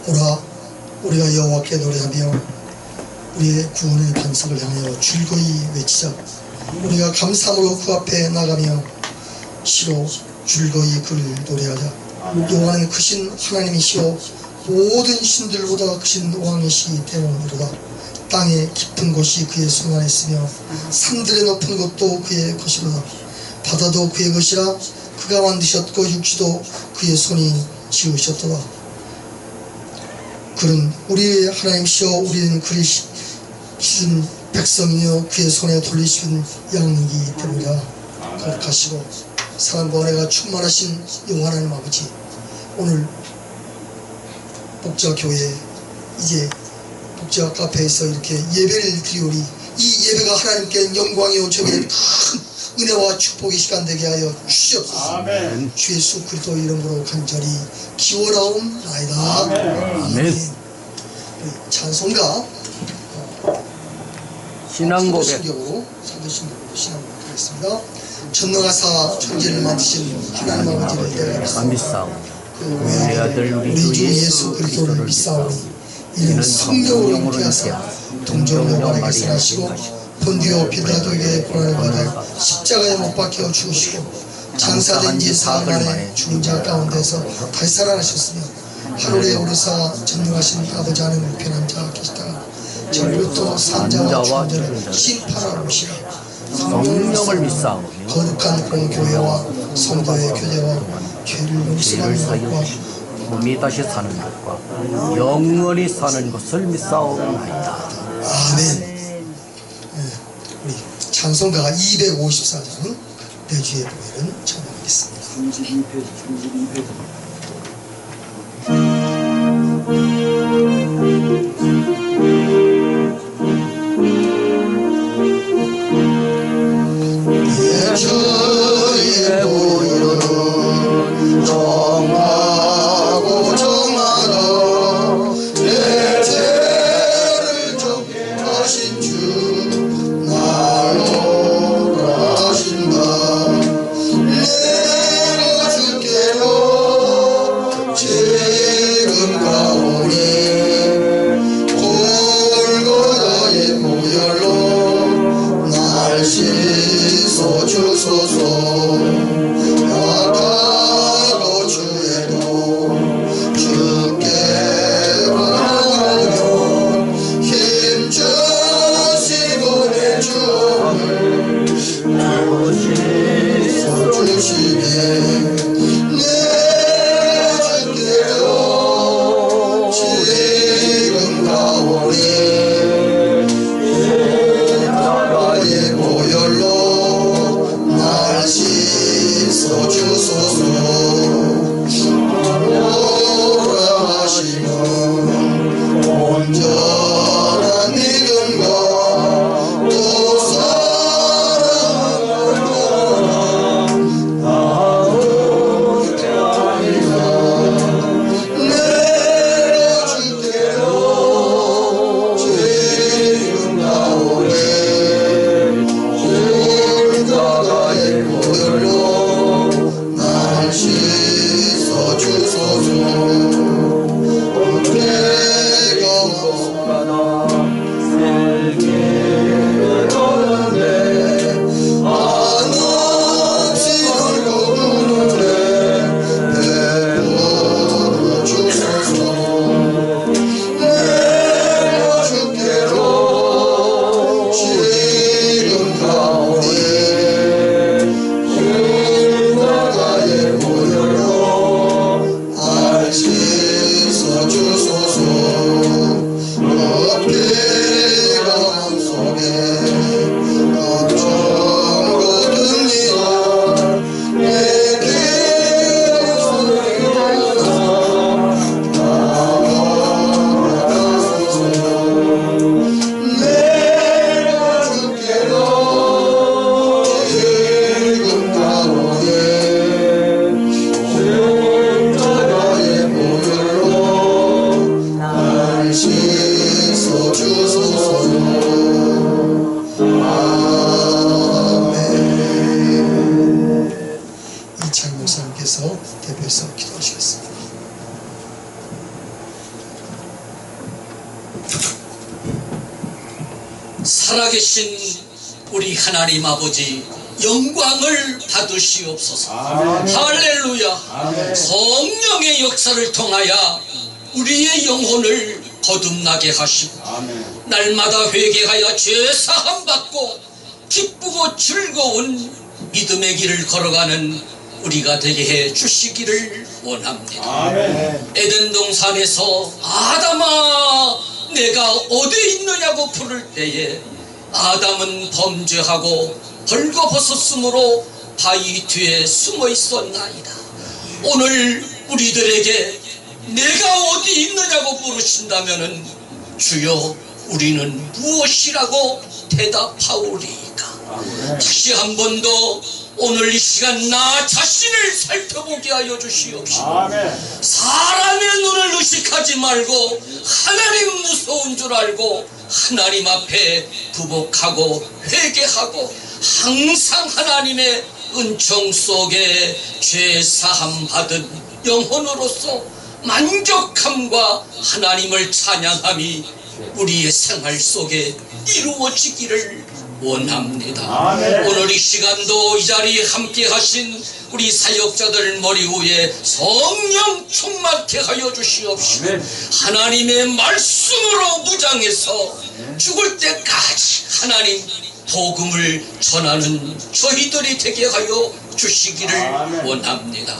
오라 우리가 여호와께 노래하며 우리의 구원의 반석을 향하여 즐거이 외치자. 우리가 감사함으로 그 앞에 나가며 시로 즐거이 그를 노래하자. 여호와는 크신 하나님이시오 모든 신들보다 크신 왕이시 되오니로다. 땅의 깊은 곳이 그의 손 안에 있으며 산들의 높은 곳도 그의 것이로다. 바다도 그의 것이라. 그가 만드셨고 육지도 그의 손이 지으셨도다. 그는 우리의 하나님이시여 우리는 그를 기준 백성이며 그의 손에 돌리신 양이기 때문이다. 거룩하시고 사랑과 은혜가 충만하신 영원한 하나님 아버지, 오늘 복자교회 이제 복자 카페에서 이렇게 예배를 드리오리. 이 예배가 하나님께 영광이요 저에게 큰 은혜와 축복의 시간 되게 하여 주시옵소서. 아멘. 주 예수 그리스도 이름으로 간절히 기원하옵나이다. 아멘. 아멘. 찬송가 신앙고백 사도신경으로 신앙고백 하겠습니다. 전능하사 천지를 만드신 하나님 아버지를 내가 믿사옵니다. 우리 아들 우리 주 예수 그리스도를 믿사오니 이는 성령으로 잉태하사 동정녀 마리아에게 나시고 본디오 빌라도에게 고난을 받아 십자가에 못 박혀 죽으시고 장사된 지 사흘 만에 죽은 자 가운데서 다시 살아나셨으며 하늘에 오르사 전능하신 아버지 하나님 우편한 자 계시다가 저로부터 산자와 죽은 자를 심판하러 오시라. 성령을 믿사오며 거룩한 공교회와 성도의 교제와 죄를 용서하는 것과 몸이 다시 사는 것과 영원히 사는 것을 믿사옵나이다. 아멘. 우리 찬송가가 254장 내 주의 보혈은 찬양하겠습니다. 32페이지. 내 주의 보혈은 정하고 정하다. 내 죄를 적게 하신 주 날로 하신다. 내가 줄게요 지금 가오니 골고다의 보혈로 날 씻어 주소서. 약하고 주에도 주께 바라면 힘주시고 내 주를 씻어 주시게. 내가 줄게요 지금 살아계신 우리 하나님 아버지 영광을 받으시옵소서. 할렐루야. 성령의 역사를 통하여 우리의 영혼을 거듭나게 하시고 날마다 회개하여 죄사함 받고 기쁘고 즐거운 믿음의 길을 걸어가는 우리가 되게 해 주시기를 원합니다. 에덴 동산에서 아담아 내가 어디 있느냐고 부를 때에 아담은 범죄하고 벌거벗었으므로 바위 뒤에 숨어 있었나이다. 오늘 우리들에게 내가 어디 있느냐고 물으신다면은 주여 우리는 무엇이라고 대답하오리까? 다시 한 번 더 오늘 이 시간 나 자신을 살펴보게 하여 주시옵시고 사람의 눈을 의식하지 말고 하나님 무서운 줄 알고 하나님 앞에 부복하고 회개하고 항상 하나님의 은총 속에 죄사함 받은 영혼으로서 만족함과 하나님을 찬양함이 우리의 생활 속에 이루어지기를 원합니다. 오늘 이 시간도 이 자리에 함께 하신 우리 사역자들 머리 위에 성령 충만케 하여 주시옵시고 하나님의 말씀으로 무장해서 죽을 때까지 하나님 복음을 전하는 저희들이 되게 하여 주시기를 원합니다.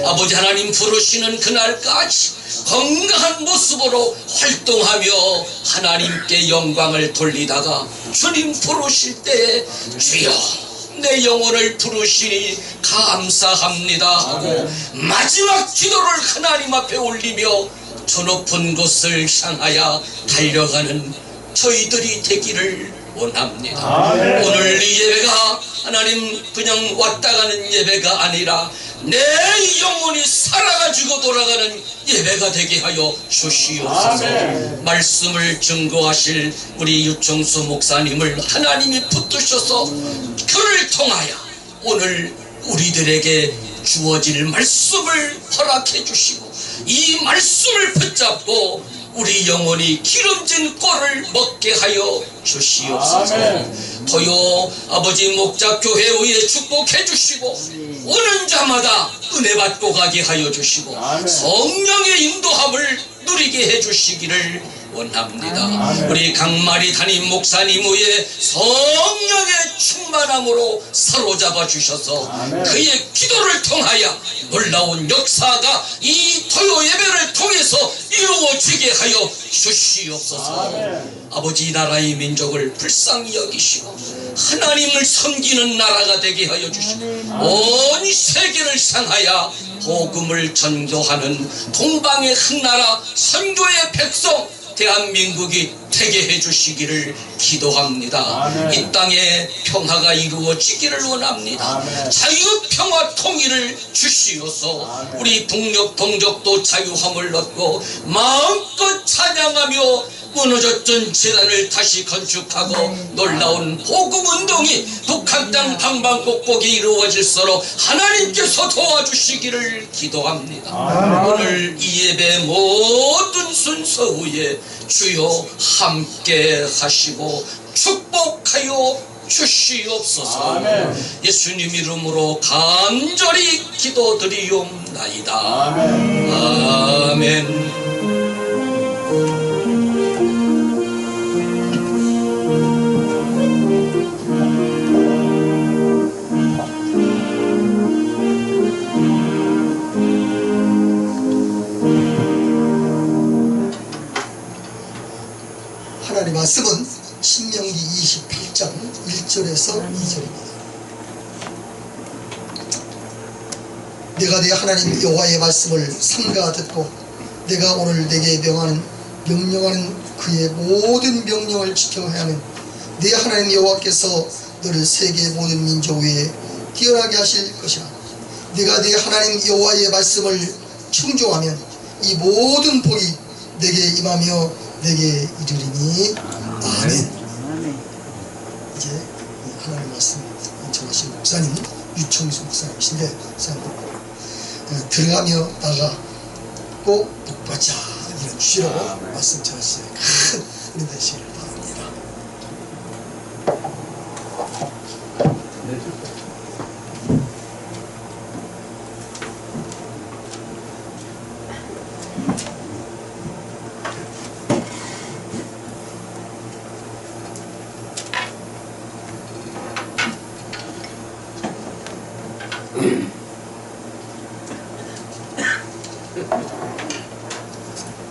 아버지 하나님 부르시는 그날까지 건강한 모습으로 활동하며 하나님께 영광을 돌리다가 주님 부르실 때에 주여 내 영혼을 부르시니 감사합니다 하고 마지막 기도를 하나님 앞에 올리며 저 높은 곳을 향하여 달려가는 저희들이 되기를 원합니다. 오늘 이 예배가 하나님 그냥 왔다 가는 예배가 아니라 내 영혼이 살아가지고 돌아가는 예배가 되게 하여 주시옵소서. 말씀을 증거하실 우리 유청수 목사님을 하나님이 붙드셔서 그를 통하여 오늘 우리들에게 주어질 말씀을 허락해 주시고 이 말씀을 붙잡고 우리 영혼이 기름진 꼴을 먹게 하여 주시옵소서. 도요 아버지 목자교회 위에 축복해 주시고 오는 자마다 은혜 받고 가게 하여 주시고 성령의 인도함을 누리게 해 주시기를 원합니다. 우리 강마리 담임 목사님 위에 성령의 충만함으로 사로잡아 주셔서 그의 기도를 통하여 놀라운 역사가 이 토요 예배를 통해서 이루어지게 하여 주시옵소서. 아버지 나라의 민족을 불쌍히 여기시고 하나님을 섬기는 나라가 되게 하여 주시고 온 세계를 향하여 복음을 전도하는 동방의 한 나라 선교의 백성 대한민국이 되게 해주시기를 기도합니다. 이 땅에 평화가 이루어지기를 원합니다. 자유, 평화, 통일을 주시어서 우리 북녘, 동족도 자유함을 얻고 마음껏 찬양하며 무너졌던 재단을 다시 건축하고 놀라운 복음운동이 북한 땅 방방곡곡이 이루어질수록 하나님께서 도와주시기를 기도합니다. 오늘 이 예배 모든 순서 위에 주여 함께 하시고 축복하여 주시옵소서. 예수님 이름으로 간절히 기도드리옵나이다. 아멘. 하나님의 말씀은 신명기 28장 1절에서 2절입니다. 내가 내 하나님 여호와의 말씀을 삼가 듣고 내가 오늘 내게 명령하는 그의 모든 명령을 지켜야 하는 내 하나님 여호와께서 너를 세계 모든 민족 위에 뛰어나게 하실 것이라. 내가 내 하나님 여호와의 말씀을 청종하면 이 모든 복이 내게 임하며 내게 이르리니. 아멘. 이제 하나님 말씀 인정하신 목사님 유청수 목사님이신데 들어가며 나가 꼭 복받자 이런 주시라고 말씀 전하시죠. 큰 은혜 되시기를 바랍니다.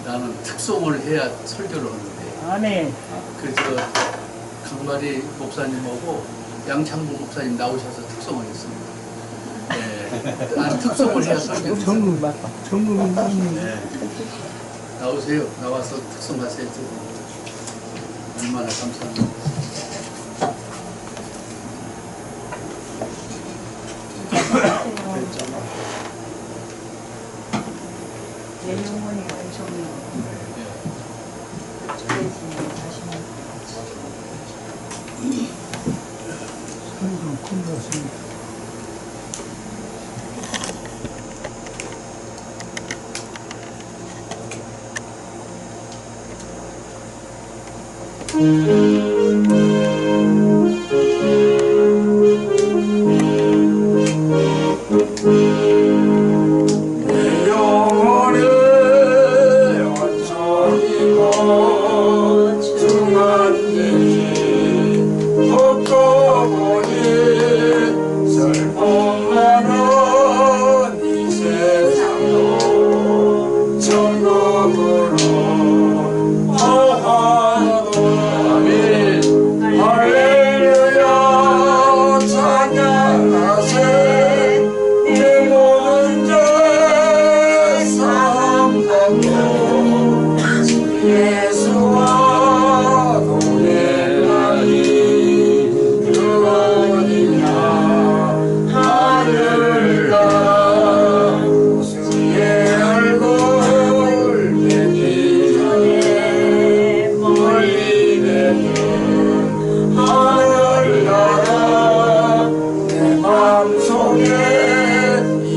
나는 특송을 해야 설교를 하는데 아멘. 그래서 강마리 목사님하고 양창구 목사님 나오셔서 특송을 했습니다. 네, 나는 특송을 해야 설교를 정금 맞다. 정금이 네. 나오세요. 나와서 특송하세요. 얼마나 감사합니다. 내 영혼이 완전히 성금 큰 것입니다. 내 영혼이 완전히 거중한지 걷고 보니 슬픔 많은 이 세상도 천국으로 아멘. 할렐루야 찬양하세 내 모든 죄 사함받고 예수와 동행하니 그 어디냐 하늘나 주의 얼굴 뵙기 전에 멀리 뵙는 하늘나라 내 맘속에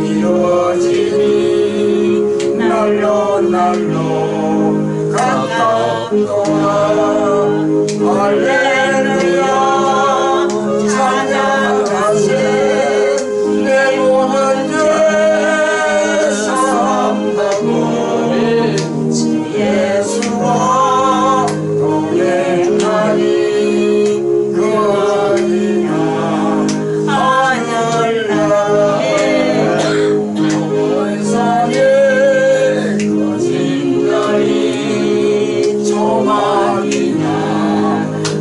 이루어지니 날로 날로 가깝도다 할렐루야 찬양하세 내 모든 죄 사함받고 예수와 동행하니 그 어디냐 하늘나라 세상에 거짓말이 조망이나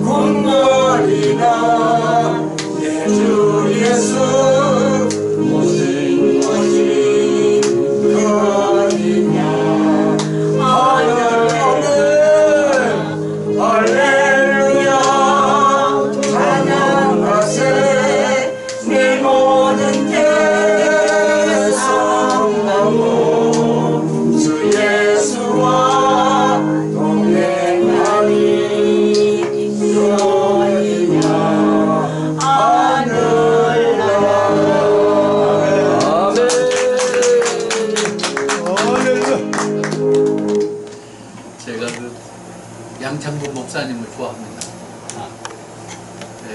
궁궐이나 내 주 예수 모든 것이 그 어디냐 하늘나라 할렐루야 찬양하세 내 모든 죄 사함받고 주 예수와 동행하니 그 어디냐 하늘나라 제가 그 양창구 목사님을 좋아합니다. 네,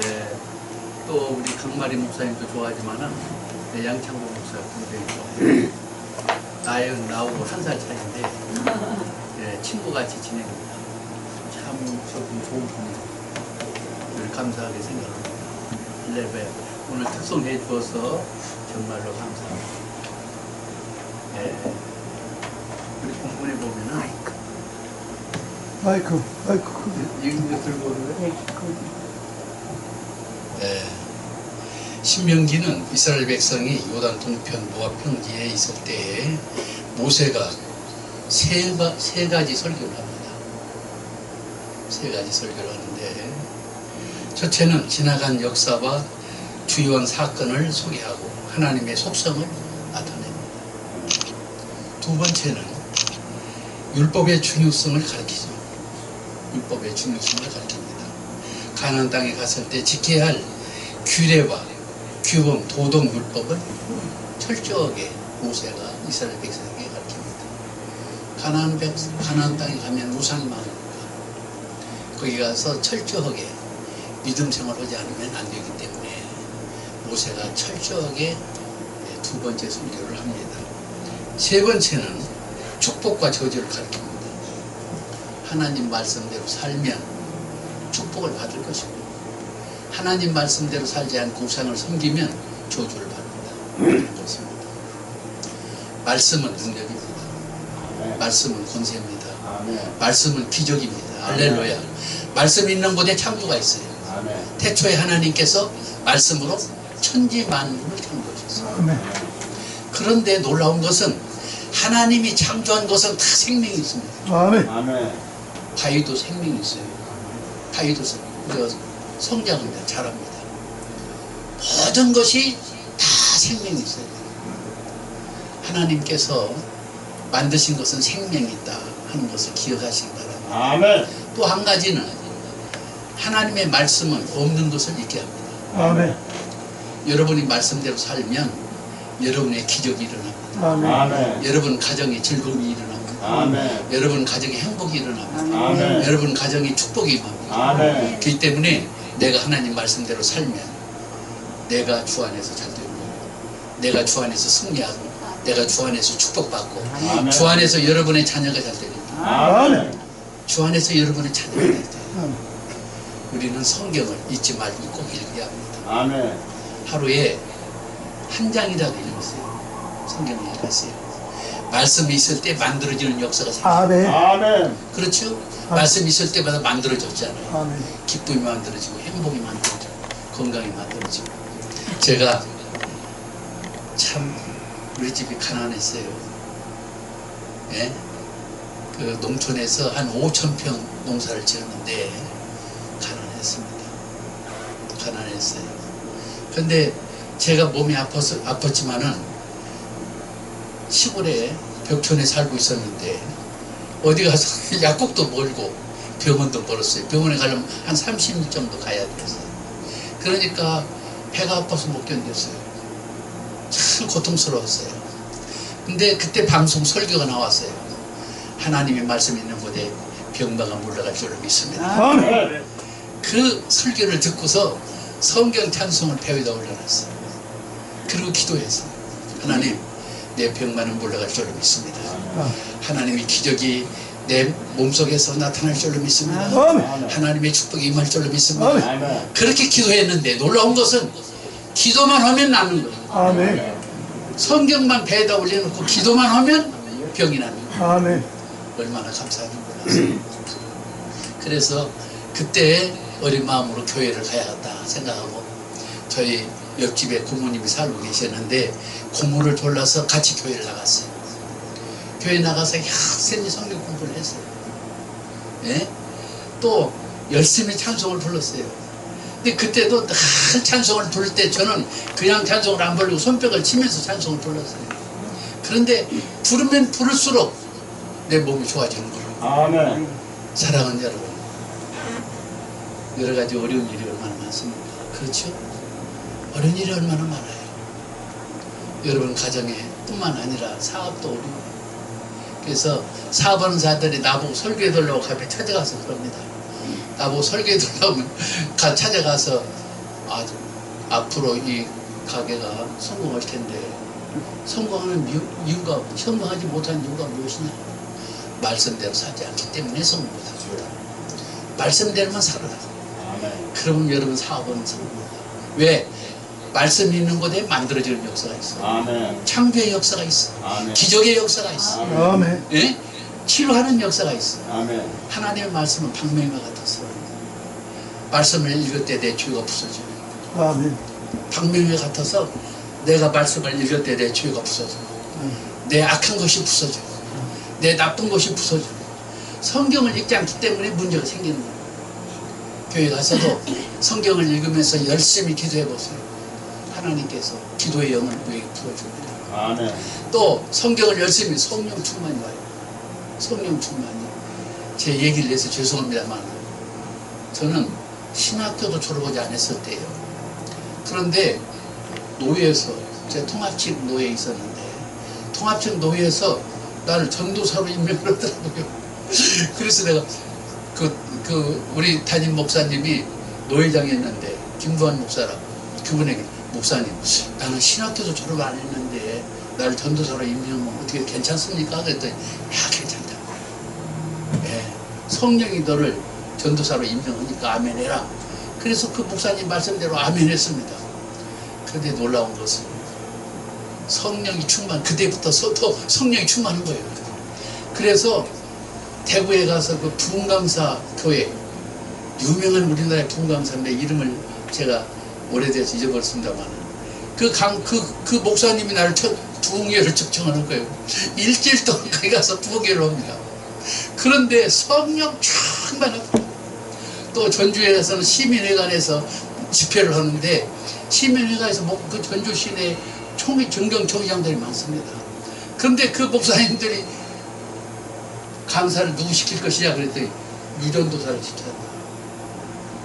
또 우리 강마리 목사님도 좋아하지만은 양창구 목사 굉장히 좋아해요. 나하고 1살 차이인데 친구같이 지냅니다. 참 저분 좋은 분이에요. 늘 감사하게 생각합니다. 레벨 오늘 특송해 주어서 정말로 감사합니다. 네, 우리 공문에 보면은 아이고 크게. 이거 들고 오는데 네. 신명기는 이스라엘 백성이 요단 동편 모압 평지에 있을 때에 모세가 세 가지 설교를 합니다. 세 가지 설교를 하는데 첫째는 지나간 역사와 주요한 사건을 소개하고 하나님의 속성을 나타냅니다. 두 번째는 율법의 중요성을 가르치죠. 율법의 중요성을 가르칩니다. 가나안 땅에 갔을 때 지켜야 할 규례와 규범, 도덕, 율법을 철저하게 모세가 이스라엘 백성에게 가르칩니다. 가나안 땅에 가면 우상이 많으니까 거기 가서 철저하게 믿음 생활하지 않으면 안 되기 때문에 모세가 철저하게 두 번째 설교를 합니다. 세 번째는 축복과 저주를 가르칩니다. 하나님 말씀대로 살면 축복을 받을 것이고 하나님 말씀대로 살지 않고 우상을 섬기면 저주를 받는다. 그렇습니다. 말씀은 능력입니다. 말씀은 권세입니다. 말씀은 기적입니다. 할렐루야. 말씀 있는 곳에 창조가 있어요. 태초에 하나님께서 말씀으로 천지 만물을 창조하셨어요. 그런데 놀라운 것은 하나님이 창조한 것은 다 생명이 있습니다. 아멘. 바위도 생명이 있어요. 바위도 성장합니다. 자랍니다. 모든 것이 다 생명이 있어요. 하나님께서 만드신 것은 생명이 있다 하는 것을 기억하시기 바랍니다. 또 한 가지는 하나님의 말씀은 없는 것을 잊게 합니다. 여러분이 말씀대로 살면 여러분의 기적이 일어납니다. 여러분 가정에 즐거움이 일어납니다. 여러분 가정에 행복이 일어납니다. 여러분 가정에 축복이 임합니다. 그렇기 때문에 내가 하나님 말씀대로 살면 내가 주 안에서 잘 되고 내가 주 안에서 승리하고 내가 주 안에서 축복받고 주 안에서 여러분의 자녀가 잘 됩니다. 주 안에서 여러분의 자녀가 잘 돼요. 우리는 성경을 잊지 말고 꼭 읽어야 합니다. 하루에 한 장이라도 읽으세요. 성경을 읽으세요. 말씀이 있을 때 만들어지는 역사가 생겨요. 그렇죠? 말씀이 있을 때마다 만들어졌잖아요. 기쁨이 만들어지고 행복이 만들어지고 건강이 만들어지고. 제가 참 우리 집이 가난했어요. 예? 그 농촌에서 한 5,000평 농사를 지었는데 가난했습니다. 가난했어요. 근데 제가 몸이 아팠지만은 시골에 벽촌에 살고 있었는데 어디 가서 약국도 멀고 병원도 멀었어요. 병원에 가려면 한 30일 정도 가야 됐어요. 그러니까 배가 아파서 못 견뎠어요. 참 고통스러웠어요. 근데 그때 방송 설교가 나왔어요. 하나님의 말씀 있는 곳에 병마가 물러갈 줄을 믿습니다. 그 설교를 듣고서 성경 찬송을 배우다 올려놨어요. 그리고 기도했어요. 하나님, 내 병마는 물러갈 줄로 믿습니다. 하나님의 기적이 내 몸속에서 나타날 줄로 믿습니다. 하나님의 축복이 임할 줄로 믿습니다. 그렇게 기도했는데 놀라운 것은 기도만 하면 낫는 거예요. 성경만 배에다 올려놓고 기도만 하면 병이 납니다. 얼마나 감사한지 몰랐어요. 그래서 그때 어린 마음으로 교회를 가야겠다 생각하고 저희 옆집에 고모님이 살고 계셨는데 고모를 졸라서 같이 교회를 나갔어요. 교회 나가서 열심히 성경 공부를 했어요. 예? 또 열심히 찬송을 불렀어요. 근데 그때도 늘 찬송을 부를 때 저는 그냥 찬송을 안 부르고 손뼉을 치면서 찬송을 불렀어요. 그런데 부르면 부를수록 내 몸이 좋아지는 거예요. 사랑하는 여러분, 여러 가지 어려운 일이 얼마나 많습니까? 그렇죠? 어려운 일이 얼마나 많아요. 여러분 가정에 뿐만 아니라 사업도 어려워요. 그래서 사업하는 사람들이 나보고 설교해달라고 가면 찾아가서 그럽니다. 나보고 설교해달라고 찾아가서 앞으로 이 가게가 성공할 텐데 성공하는 이유가, 성공하지 못한 이유가 무엇이냐? 말씀대로 살지 않기 때문에 성공 못합니다. 말씀대로만 살아라. 그러면 여러분 사업은 성공합니다. 왜? 말씀이 있는 곳에 만들어지는 역사가 있어. 창조의 역사가 있어. 기적의 역사가 있어. 예? 치료하는 역사가 있어. 하나님의 말씀은 방맹과 같아서 말씀을 읽을 때 내 죄가 부서져요. 방맹과 같아서 내가 말씀을 읽을 때 내 죄가 부서져요. 내 악한 것이 부서져요. 내 나쁜 것이 부서져요. 성경을 읽지 않기 때문에 문제가 생기는 거예요. 교회 가서도 성경을 읽으면서 열심히 기도해 보세요. 하나님께서 기도의 영을 우리에게 풀어줍니다. 또 성경을 열심히 성령 충만이 와요. 성령 충만이. 제 얘기를 해서 죄송합니다만 저는 신학교도 졸업하지 않았을 때예요. 그런데 노예에서 제 통합직 노예에 있었는데 통합직 노예에서 나를 전도사로 임명을 하더라고요. 그래서 내가 우리 담임 목사님이 노회장이었는데 김두한 목사라고 그분에게 목사님 나는 신학교도 졸업 안 했는데 나를 전도사로 임명하면 어떻게 괜찮습니까? 그랬더니 야 괜찮다고. 예, 성령이 너를 전도사로 임명하니까 아멘 해라. 그래서 그 목사님 말씀대로 아멘 했습니다. 그런데 놀라운 것은 성령이 그때부터 더 성령이 충만한 거예요. 그래서 대구에 가서 그 부흥강사 교회, 유명한 우리나라의 부흥강사인데 이름을 제가 오래돼서 잊어버렸습니다만 그 목사님이 나를 부흥회를 측정하는 거예요. 일주일 동안 거기 가서 부흥회를 합니다. 그런데 성령 충만하고 또 전주에서는 시민회관에서 집회를 하는데 시민회관에서 그 전주 시내 정경총장들이 많습니다. 그런데 그 목사님들이 강사를 누구 시킬 것이냐 그랬더니 유전도사를 시켜야 한다.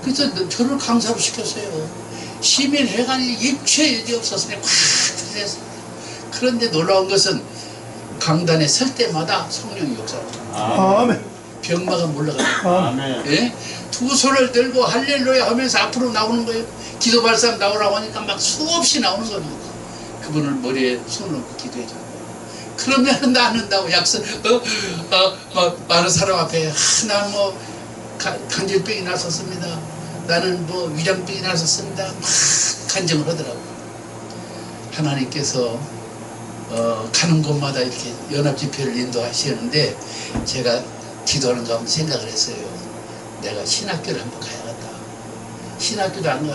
그래서 저를 강사로 시켰어요. 시민회관이 입체 여지 없었으니 꽉 들어있습니다. 그런데 놀라운 것은 강단에 설 때마다 성령이 역사합니다. 아멘. 병마가 몰라가지고 아멘. 예? 두 손을 들고 할렐루야 하면서 앞으로 나오는 거예요. 기도 발사람 나오라고 하니까 막 수없이 나오는 겁니다. 그분을 머리에 손을 얹고 기도해 줘요. 그러면 나는다고 약속 많은 사람 앞에 나는 뭐 간질병이 났었습니다. 나는 뭐 위장병이 났었습니다. 막 간증을 하더라고요. 하나님께서 가는 곳마다 이렇게 연합 집회를 인도하시는데 제가 기도하는 가운데 생각을 했어요. 내가 신학교를 한번 가야겠다. 신학교도 안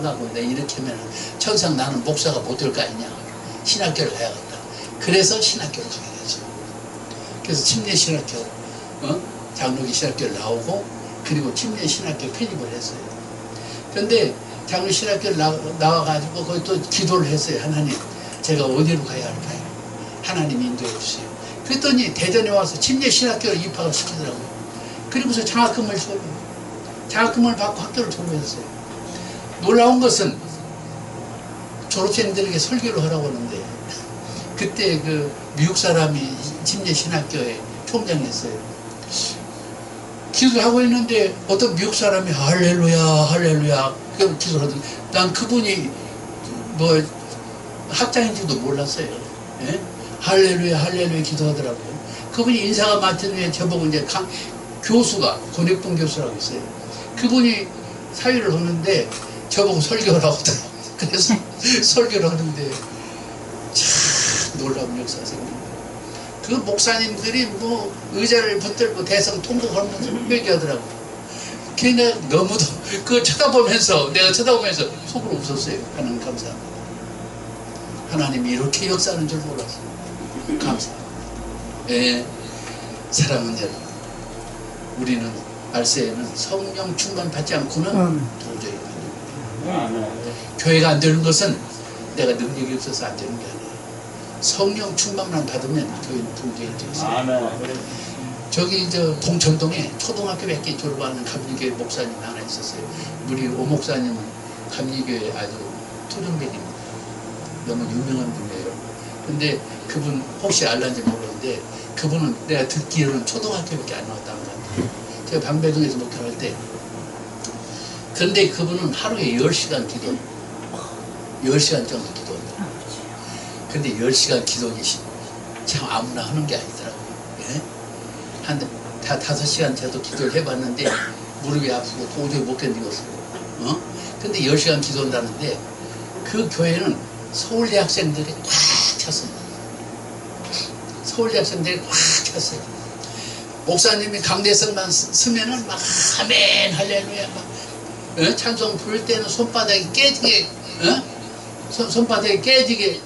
가고 내가 이렇게 하면 천상 나는 목사가 못 될 거 아니냐. 신학교를 가야겠다. 그래서 신학교를 가게 되죠. 그래서 침례신학교, 장로기 신학교를 나오고 그리고 침례신학교 편입을 했어요. 그런데 장로신학교를 나와가지고 거기 또 기도를 했어요. 하나님, 제가 어디로 가야 할까요? 하나님 인도해 주세요. 그랬더니 대전에 와서 침례신학교를 입학을 시키더라고요. 그리고서 장학금을 받고 학교를 졸업했어요. 놀라운 것은 졸업생들에게 설교를 하라고 하는데 그때 그 미국 사람이 침례신학교에 총장이었어요. 기도를 하고 있는데 어떤 미국 사람이 할렐루야 할렐루야 그 기도를 하더니 난 그분이 뭐 학장인지도 몰랐어요. 예? 할렐루야 할렐루야 기도하더라고요. 그분이 인사가 맡은 후에 저보고 이제 교수가 권익동 교수라고 있어요. 그분이 사유를 하는데 저보고 설교를 하더라고요. 그래서 설교를 하는데 참 놀라운 역사가 생깁니다. 그 목사님들이 뭐 의자를 붙들고 대성 통곡하면서 얘기하더라고요. 걔네 너무도 그거 내가 쳐다보면서 속으로 웃었어요. 하나님 감사합니다. 하나님이 이렇게 역사하는 줄 몰랐어요. 감사합니다. 예, 사랑하는 여러분, 우리는 말세에는 성령 충만 받지 않고는 도저히 안 됩니다. 교회가 안 되는 것은 내가 능력이 없어서 안 되는 게 아니에요. 성령 충만만 받으면 교회는 도저히 안 되겠어요. 저기 봉천동에 초등학교 몇 개 졸업하는 감리교회 목사님 하나 있었어요. 우리 오 목사님은 감리교회 아주 토종백입니다. 너무 유명한 분이에요. 근데 그분 혹시 알란지 모르는데 그분은 내가 듣기로는 초등학교밖에 안 나왔다는 것 같아요. 제가 방배동에서 목회할 때. 그런데 그분은 하루에 10시간 기도, 10시간 정도 기도한다. 근데 10시간 기도는 참 아무나 하는 게 아니더라고요. 예? 한 5시간 저도 기도를 해봤는데 무릎이 아프고 도저히 못 견디겠어요. 근데 10시간 기도한다는데 그 교회는 서울대 학생들이 꽉 찼습니다. 서울대 학생들이 꽉 찼어요. 목사님이 강대성만 쓰면은 막 아멘 할렐루야 막 찬송 부를 때는 손바닥이 깨지게 손바닥이 깨지게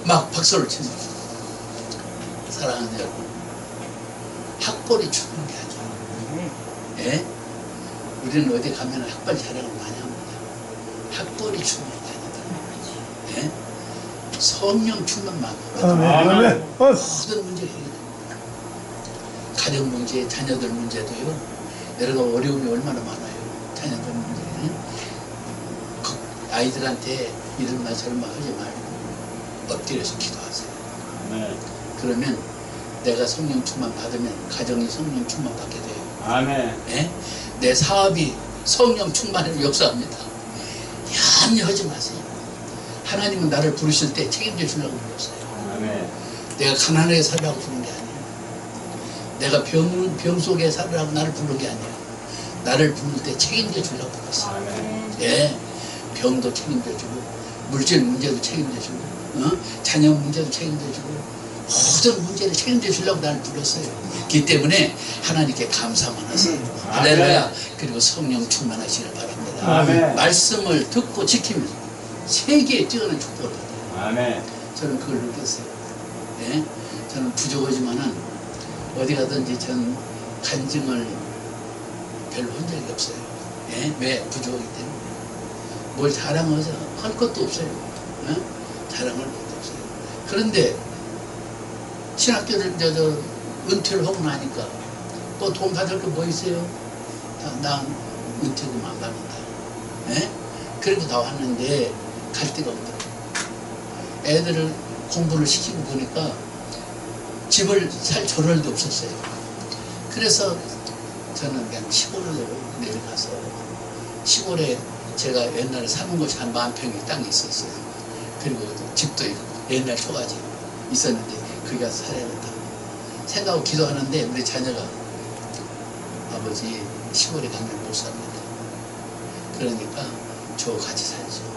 막 박수를 칩니다. 사랑하는 여러분, 학벌이 중요한 게 아니에요. 예? 우리는 어디 가면 학벌 자랑을 많이 합니다. 학벌이 중요한 게 아니다. 예? 성령 충만만 아멘. 모든 문제 해결됩니다. 가정 문제, 자녀들 문제도요. 여러 가지 어려움이 얼마나 많아요. 자녀들 문제. 아이들한테 이런 말 저런 말 하지 말고 엎드려서 기도하세요. 그러면 내가 성령 충만 받으면 가정이 성령 충만 받게 돼요. 아멘. 예? 내 사업이 성령 충만으로 역사합니다. 염려하지 마세요. 하나님은 나를 부르실 때 책임져 주려고 불렀어요. 아멘. 내가 가난하게 살라고 부른 게 아니에요. 내가 병 속에 살라고 나를 부른 게 아니에요. 나를 부를 때 책임져 주려고 불렀어요. 아멘. 예, 병도 책임져 주고 물질 문제도 책임져 주고 자녀 문제도 책임져 주고 모든 문제를 책임져 주려고 나를 불렀어요. 그렇기 때문에 하나님께 감사만 하세요. 할렐루야. 그리고 성령 충만하시길 바랍니다. 아멘. 말씀을 듣고 지키면 세계에 뛰어난 축복을 받아요. 아멘. 저는 그걸 느꼈어요. 예? 저는 부족하지만은 어디 가든지 전 간증을 별로 한 적이 없어요. 예? 왜? 부족하기 때문에. 뭘 자랑하자 할 것도 없어요. 예? 자랑할 것도 없어요. 그런데 신학교를 은퇴를 하고 나니까 또 돈 받을 거 뭐 있어요? 난 은퇴금 안 받는다. 예? 그리고 다 왔는데 갈 데가 없더라고요. 애들을 공부를 시키고 보니까 집을 살 저럴도 없었어요. 그래서 저는 그냥 시골로 내려가서 시골에 제가 옛날에 사는 곳이 한 10,000평의 땅이 있었어요. 그리고 집도 있고 옛날 초가집 있었는데 거기 가서 살아야겠다 생각하고 기도하는데 우리 자녀가 아버지 시골에 가면 못 삽니다. 그러니까 저 같이 살죠.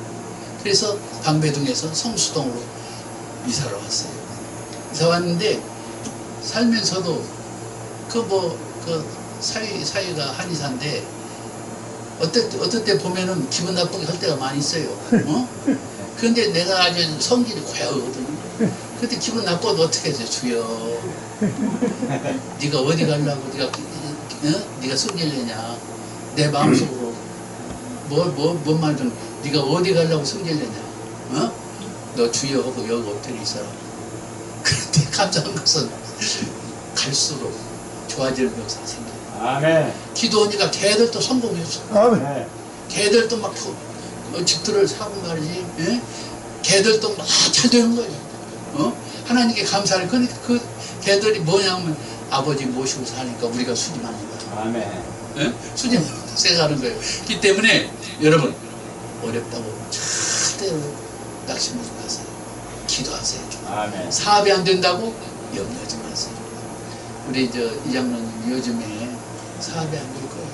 그래서 방배동에서 성수동으로 이사를 왔어요. 이사 왔는데 살면서도 사위가 한의사인데 어떨 때 보면은 기분 나쁘게 할 때가 많이 있어요. 그런데 내가 아주 성질이 고약하거든요. 그때 기분 나빠도 어떻게 해서 주여 네가 어디 가려고 네가 성질내냐 내 마음속으로 뭔 말든 네가 어디 가려고 성질내냐 너 주여 하고 여기 엎드려 있어. 그런데 감사한 것은 갈수록 좋아지는 역사가 생겨요. 아멘. 기도하니까 걔들도 성공했어. 아멘. 걔들도 막 집들을 사고 말이지. 예? 걔들도 막 잘 되는 거예요. 하나님께 감사를. 그러니까 그 걔들이 뭐냐면 아버지 모시고 사니까 우리가 수집하는 거야. 아멘. 예? 수집하는 생각하는 거예요. 그렇기 때문에 여러분 어렵다고 절대로 낙심하지 마세요. 기도하세요. 아멘. 사업이 안 된다고 염려하지 마세요. 우리 이장로님 요즘에 사업이 안 될 거예요.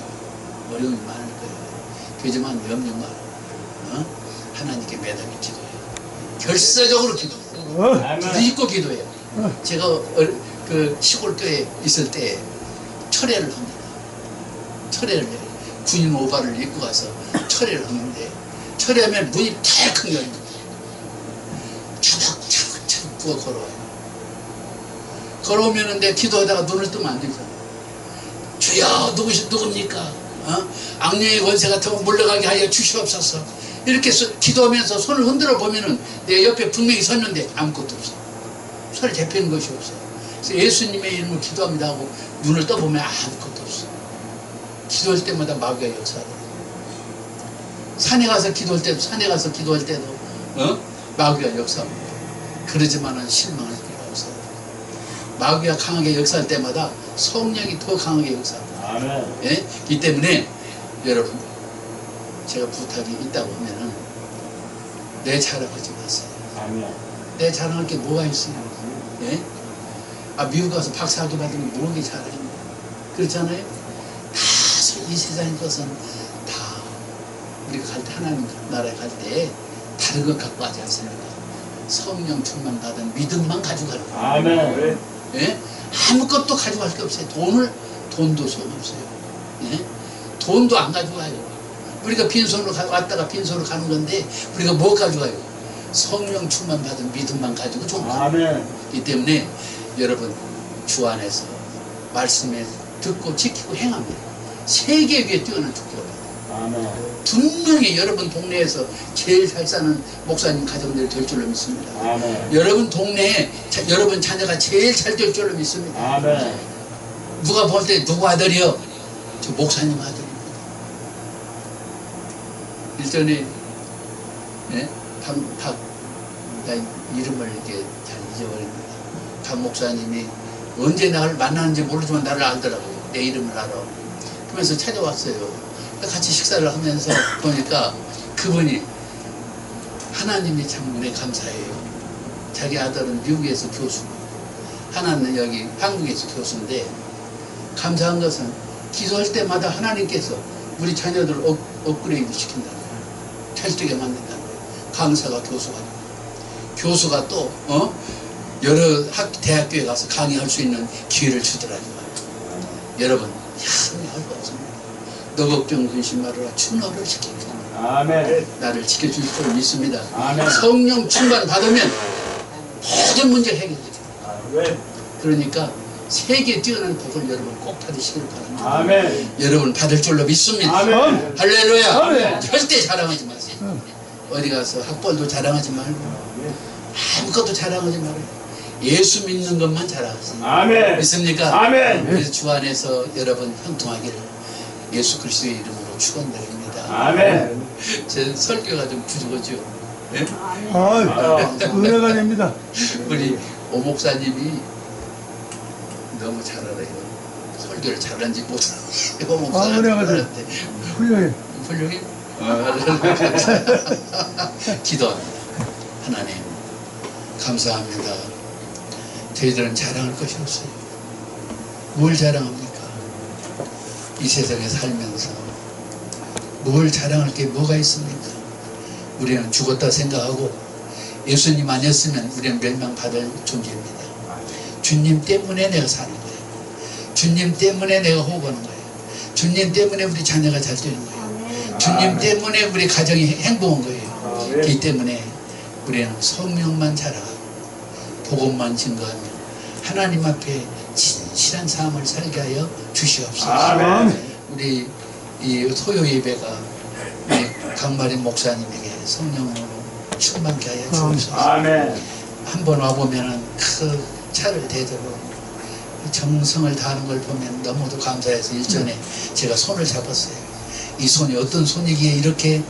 어려움이 많을 거예요. 그렇지만 염려 말고 하나님께 매달려 기도해요. 결사적으로 기도해요. 믿고 기도해요. 제가 그 시골교회에 있을 때 철회를 합니다. 철회를 해요. 군인 오바를 입고 가서 철회를 하는데 철회하면 문이 탁 열립니다. 차박차박 부어 걸어와요. 걸어오면은 내 기도하다가 눈을 뜨면 안 되잖아. 주여 누굽니까? 악령의 권세 같은 거 물러가게 하여 주시옵소서. 이렇게 기도하면서 손을 흔들어 보면은 내 옆에 분명히 섰는데 아무것도 없어. 손에 잡히는 것이 없어. 그래서 예수님의 이름으로 기도합니다 하고 눈을 떠보면 아무것도 없어. 기도할 때마다 마귀가 역사하더라고. 산에 가서 기도할 때도 마귀가 역사합니다. 그러지만은 실망할 필요 없어요. 마귀가 강하게 역사할 때마다 성령이 더 강하게 역사합니다. 아멘. 예? 이 때문에 여러분 제가 부탁이 있다고 하면은 내 자랑하지 마세요. 아멘. 내 자랑할 게 뭐가 있어요? 예? 미국 가서 박사학위 받으면 뭐게 자랑입니까? 그렇잖아요? 다 이 세상의 것은 다 우리가 갈 때 하나님 나라에 갈 때 다른 것 갖고 가지 않습니까? 성령 충만 받은 믿음만 가지고 가는 거예요. 아멘. 예? 아무것도 가져갈 게 없어요. 돈도 소용없어요. 예? 돈도 안 가져가요. 우리가 빈손으로 왔다가 빈손으로 가는 건데 우리가 뭐 가져가요? 성령 충만 받은 믿음만 가지고 좋은 거예요. 아멘. 이 때문에 여러분 주 안에서 말씀에 듣고 지키고 행합니다. 세계 위에 뛰어난 축복을 받아요. 아멘. 분명히 여러분 동네에서 제일 잘 사는 목사님 가정들이 될 줄로 믿습니다. 아멘. 여러분 동네에 여러분 자녀가 제일 잘 될 줄로 믿습니다. 아멘. 누가 볼 때 누구 아들이요? 저 목사님 아들입니다. 일전에 나 이름을 이렇게 잘 잊어버립니다. 박 목사님이 언제 나를 만나는지 모르지만 나를 알더라고요. 내 이름을 알아. 그러면서 찾아왔어요. 같이 식사를 하면서 보니까 그분이 하나님이 참 은혜 감사해요. 자기 아들은 미국에서 교수고 하나는 여기 한국에서 교수인데 감사한 것은 기도할 때마다 하나님께서 우리 자녀들을 업그레이드 시킨다는 거예요. 잘되게 만든다는 거예요. 강사가 교수가 되고 교수가 또 여러 대학교에 가서 강의할 수 있는 기회를 주더라는 거예요. 여러분 할 거 없습니다. 너 걱정 근심 말아라. 주 너를 지키겠다. 아멘. 나를 지켜줄 줄 믿습니다. 아멘. 성령 충만 받으면 모든 문제 해결됩니다. 아멘. 그러니까 세계 뛰어난 복을 여러분 꼭 받으시길 바랍니다. 아멘. 여러분 받을 줄로 믿습니다. 아멘. 할렐루야. 아멘. 절대 자랑하지 마세요. 어디 가서 학벌도 자랑하지 말고 아무것도 자랑하지 말아요. 예수 믿는 것만 자랑하세요. 아멘. 믿습니까? 아멘. 그래서 주 안에서 여러분 형통하기를 예수 그리스도의 이름으로 축원드립니다. 아멘. 제 설교가 좀 부족하죠. 네? 은혜가 됩니다. 우리 오 목사님이 너무 잘 알아요. 설교를 잘하는지 못하는지 오 목사님 은혜가 돼. 잘하는데 훌륭해. 훌륭해? 기도합니다. 하나님 감사합니다. 저희들은 자랑할 것이 없어요. 뭘 자랑합니까? 이 세상에 살면서 뭘 자랑할 게 뭐가 있습니까? 우리는 죽었다 생각하고 예수님 아니었으면 우리는 멸망받을 존재입니다. 주님 때문에 내가 사는 거예요. 주님 때문에 내가 호흡하는 거예요. 주님 때문에 우리 자녀가 잘 되는 거예요. 주님 때문에 우리 가정이 행복한 거예요. 그렇기 때문에 우리는 성령만 자랑하고 복음만 증거하며 하나님 앞에 진실한 삶을 살게 하여 주시옵소서. 우리 이 토요 예배가 우리 강마린 목사님에게 성령으로 충만케 하여 주옵소서. 한번 와보면은 그 차를 대접하고 정성을 다하는 걸 보면 너무도 감사해서 일전에 제가 손을 잡았어요. 이 손이 어떤 손이기에 이렇게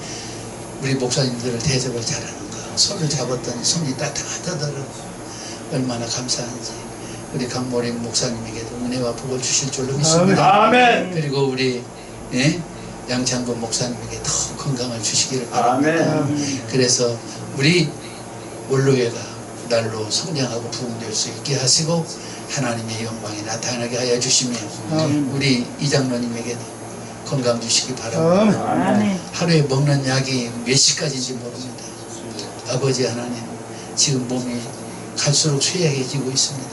우리 목사님들을 대접을 잘하는가. 손을 잡았더니 손이 따뜻하더라고요. 얼마나 감사한지 우리 강모림 목사님에게도 은혜와 복을 주실 줄로 믿습니다. 그리고 우리 양창근 목사님에게 더 건강을 주시기를 바랍니다. 그래서 우리 원로회가 날로 성장하고 부흥될 수 있게 하시고 하나님의 영광이 나타나게 하여 주시며 우리 이장로님에게도 건강 주시기 바랍니다. 하루에 먹는 약이 몇 시까지인지 모릅니다. 아버지 하나님 지금 몸이 갈수록 쇠약해지고 있습니다.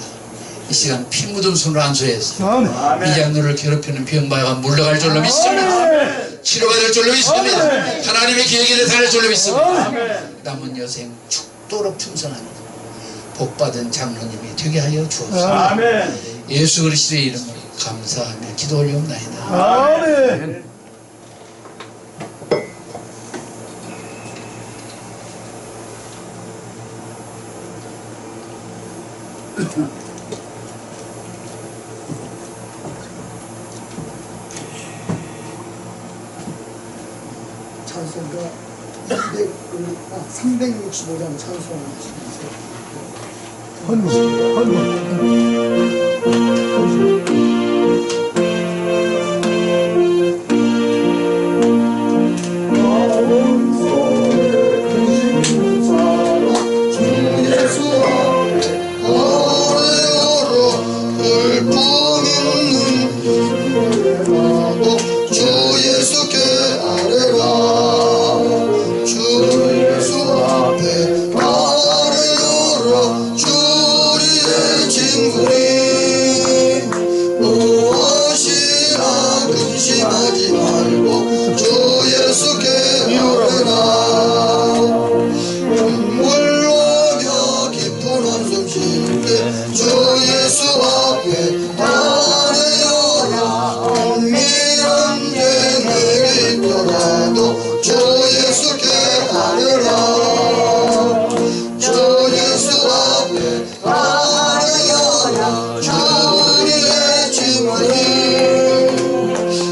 이 시간 피 묻은 손으로 안수해서 이장로를 괴롭히는 병마가 물러갈 줄로 믿습니다. 치료받을 줄로 믿습니다. 하나님의 계획에 나타날 줄로 믿습니다. 남은 여생 죽도록 충성하는 복받은 장로님이 되게 하여 주옵소서. 예수 그리스도의 이름으로 감사하며 기도 올리옵나이다. 찬송가 365장 찬송하시면서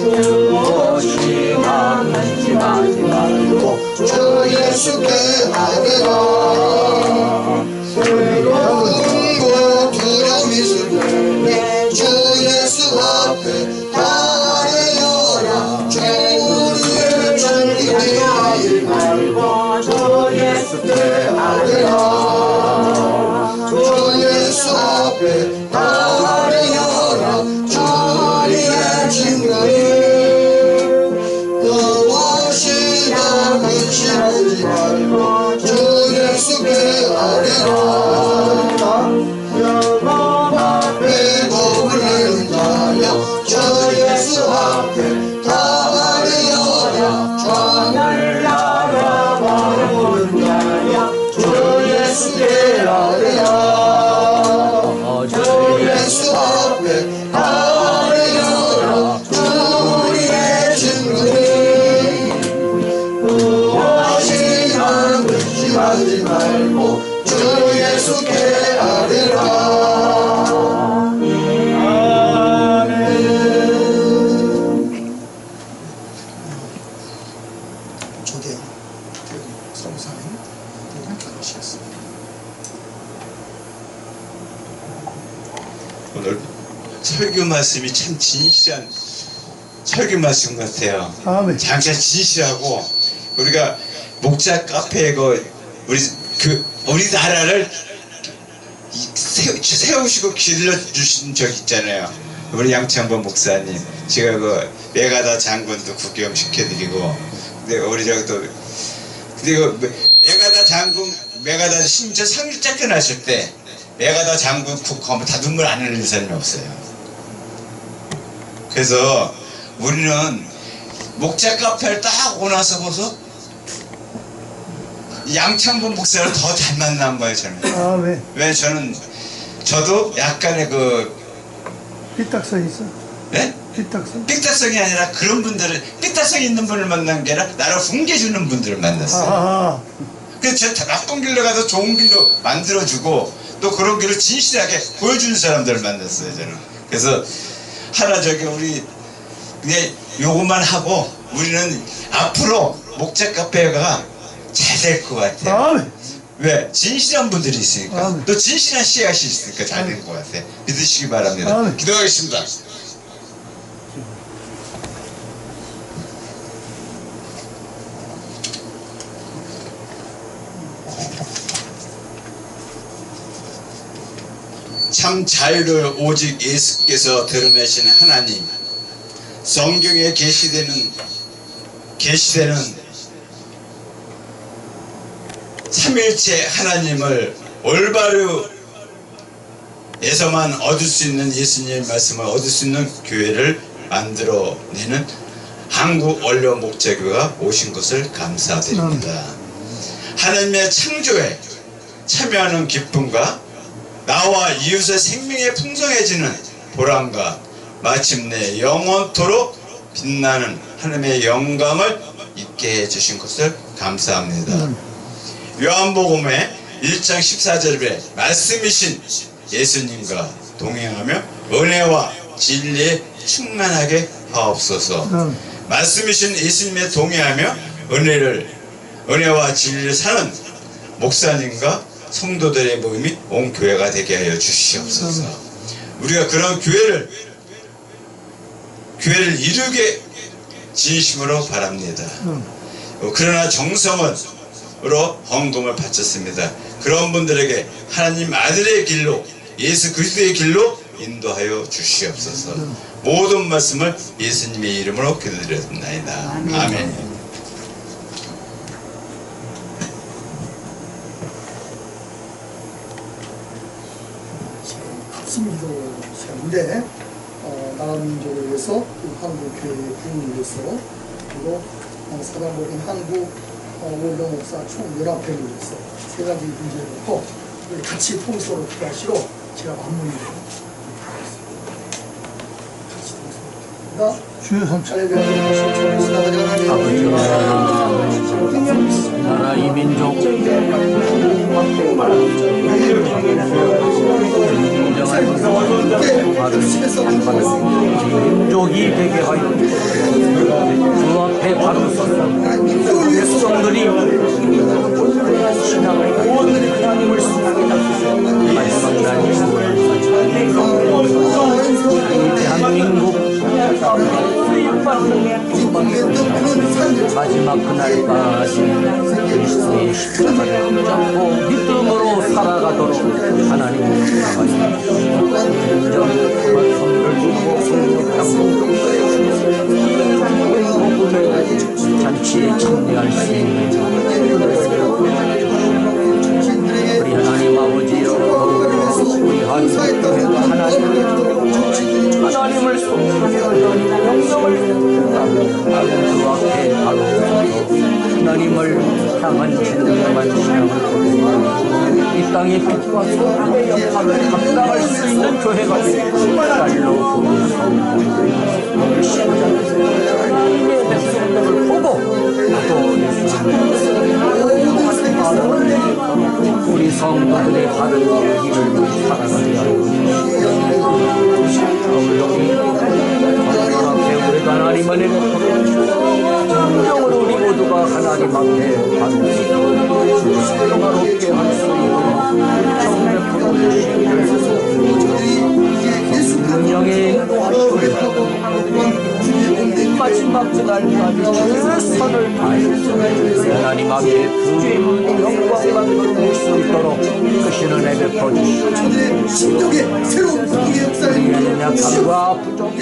무엇이 예수 앞에 가리어라 주를 알아보는 자야 주 예수께 아뢰라 주 예수 앞에 가리어라 주 우리의 증거니 무엇이나 의심하지 말고 주 예수께 아뢰라 조대영 성사님 결혼하시겠습니다. 오늘 설교 말씀이 참 진실한 설교 말씀 같아요. 아멘. 장차 진실하고 우리가 목자 카페에 우리나라를 세우시고 길러주신 적 있잖아요. 우리 양창범 목사님, 제가 메가다 장군도 구경시켜드리고, 근데 우리 메가다 심지어 상주 쫓겨났을 때 메가다 장군 국하면 다 눈물 안 흘리는 사람이 없어요. 그래서 우리는 목자 카페를 딱 오고 나서 보소 양창범 목사를 더 잘 만난 거예요, 저는. 아멘. 왜 저도 약간의 삐딱선 있어. 네? 삐딱선. 삐딱성이 아니라 그런 분들을, 삐딱성이 있는 분을 만난 게 아니라 나를 훈계주는 분들을 만났어요. 아, 그래서 제 나쁜 길로 가서 좋은 길로 만들어주고 또 그런 길을 진실하게 보여주는 사람들을 만났어요, 저는. 그래서 우리 그냥 요것만 하고 우리는 앞으로 목자 카페가 잘 될 것 같아요. 아멘. 왜? 진실한 분들이 있으니까. 아멘. 또 진실한 씨앗이 있으니까 잘 될 것 같아. 믿으시기 바랍니다. 아멘. 기도하겠습니다. 참 자유를 오직 예수께서 드러내신 하나님, 성경에 계시되는 삼일체 하나님을 올바르에서만 얻을 수 있는 예수님의 말씀을 얻을 수 있는 교회를 만들어내는 한국 원로 목자교회가 오신 것을 감사드립니다. 하나님의 창조에 참여하는 기쁨과 나와 이웃의 생명이 풍성해지는 보람과 마침내 영원토록 빛나는 하나님의 영광을 있게 해주신 것을 감사합니다. 요한복음의 1장 14절에 말씀이신 예수님과 동행하며 은혜와 진리에 충만하게 하옵소서. 말씀이신 예수님에 동행하며 은혜와 진리를 사는 목사님과 성도들의 모임이 온 교회가 되게 하여 주시옵소서. 우리가 그런 교회를 이루게 진심으로 바랍니다. 그러나 정성으로 헌금을 바쳤습니다. 그런 분들에게 하나님 아들의 길로, 예수 그리스도의 길로 인도하여 주시옵소서. 모든 말씀을 예수님의 이름으로 기도드렸나이다. 아멘. 합심기도 시간인데 나라 민족을 위해서 한국교회 부흥을 위해서 그리고 사단법인 한국 원로 목사 총연합회를 위해서 세 가지 문제를 놓고 우리 같이 통수로 기도하시고 제가 마무리를 같이 통수로 주여 삼천. 나라 이 민족 민족이 되게 하여 주 앞에 바로 서서 백성들이 신앙을 하나님을 순종하게 마지막 날 대한민국 마지막 그날까지 그리스도의 십자가를 붙잡고 믿음으로 살아가도록 하나님 나가시옵소서. 손을 주고 성령 복음의 잔치에 참여할 수 있는 우리 하나님 아버지여, 우리 한국교회가 하나님을 소통하며 영영 성령을 생각하며 그 앞에 바로 하나님을 향한 진정한 신앙을 보여주고 이 땅의 빛과 소금의 역할을 감당할 수 있는 교회가 되고 날로 우리 신자의 백성들을 보고 또 우리 성도들의 바른 길을 살아가야 하나님 우리가 하나님 안에 진정으로 우리 모두가 하나님 앞에 바른 순종하롭게 할 수 있는 정백하고 성령의 인도하심을 마지막 그날까지 최선을 다해서 하나님 앞에 그 영광만 누릴 수 있도록 크신 은혜 베풀어 주시옵소서. 신족의 새로운 복음의 역사에 우리의 약함과 부족함을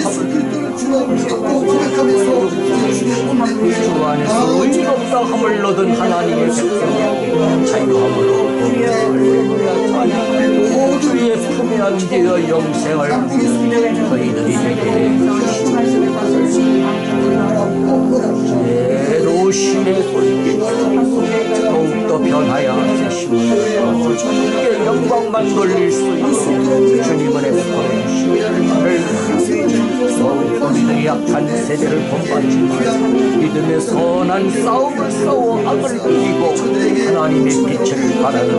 주 안에서 의롭다 함을 얻은 하나님의 백성으로 자유함을 얻고 주의 품에 안기어 영생을 저희들이 되게 내로심의 손길 더욱더 변하여 되시고 주님께 영광만 돌릴 수 있도록 주님을 애써주시고 우리들이 약한 세대를 본받지만 믿음의 선한 싸움을 싸워 악을 이기고 하나님의 빛을 바라는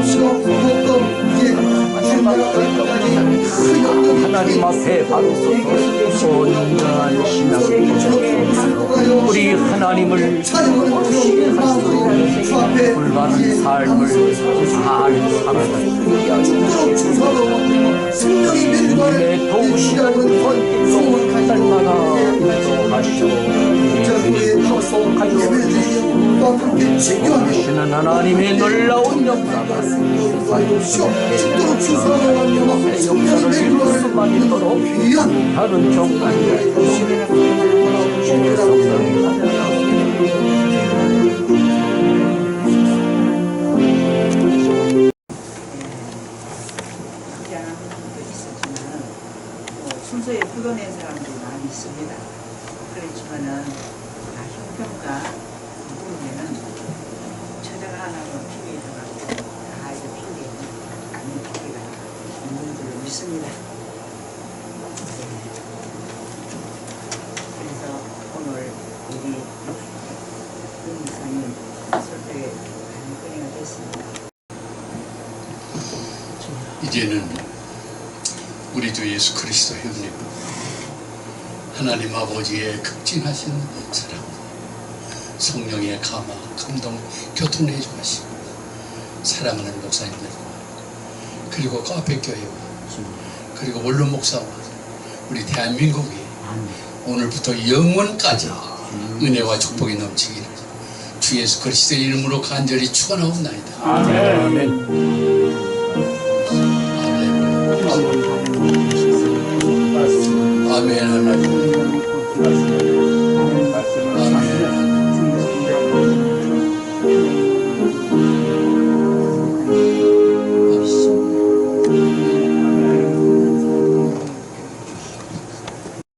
하나님 앞에 바로 서서 온전한 신앙을 우리 하나님을 시게 할 수 있는 불바른 삶을 잘 살아갈 수 있게 주님의 도우시는 손길로 날마다 인도하시고 주시는 하나님의 놀라운 역사가 세상에 역사를 이룰 수만 있도록 다른 종까지 주의 성령이 순서에 불러낸 사람들이 많이 있습니다. 그렇지만은 형평가 부분에는 처자가 하나로 필요해서 다 이제 필요해 않는 필요가 있는 줄로 믿습니다. 그래서 오늘 우리 윤 이사님 설교에 많은 은혜가 됐습니다. 이제는 우리 주 예수 그리스도 형님 하나님 아버지의 극진하신 사랑 성령의 감화 감동 교통해 주시고 사랑하는 목사님들과 그리고 카페 교회와 그리고 원룸 목사와 우리 대한민국이 오늘부터 영원까지 은혜와 축복이 넘치기를 주 예수 그리스도의 이름으로 간절히 축원하옵나이다. 아멘. 아멘 하나님.